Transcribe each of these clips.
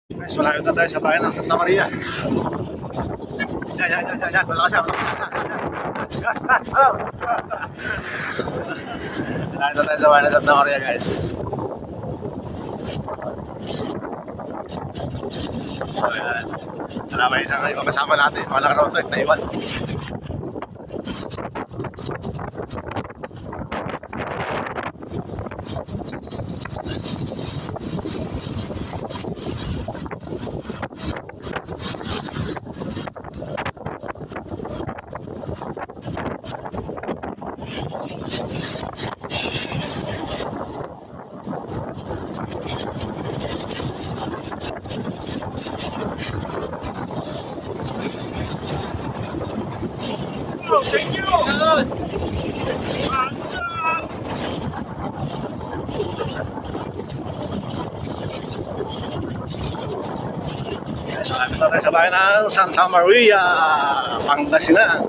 Guys, malapit na tayo sa bayan ng Santa Maria. Yan. Malakas yan. Malapit na tayo sa bayan ng Santa Maria, guys. So, yan. Wala may isang ibang kasama natin. Mga naka-road trip na iwan. Thank you. Guys, malapit na tayo sa bayan ng Santa Maria, Pangasinan.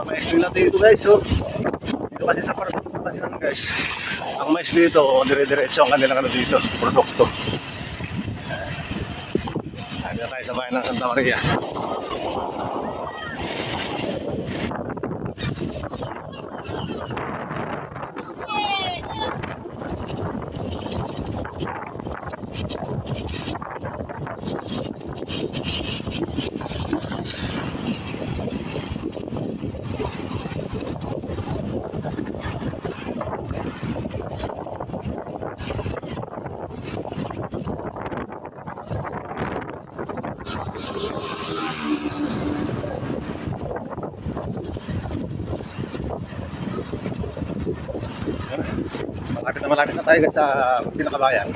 Mais nila dito, guys. So, dito kasi sa produkto kasi lang, guys. Ang mais dito, dire-diretso ang kanilang ano dito, produkto. Sabi na tayo sa bayan ng Santa Maria. Malapit na tayo sa pinakabayan.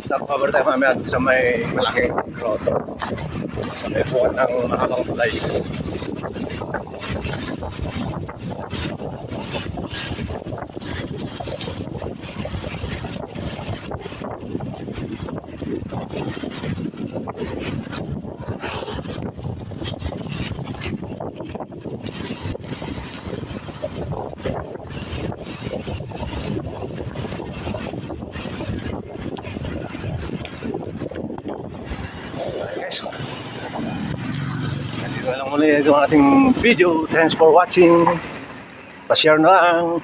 Stop over tayo mamaya sa may malaking grotto. Sa may buwan ng mahabang tulay. Nandito na lang muli itong ating video. Thanks for watching. Pa-share na lang.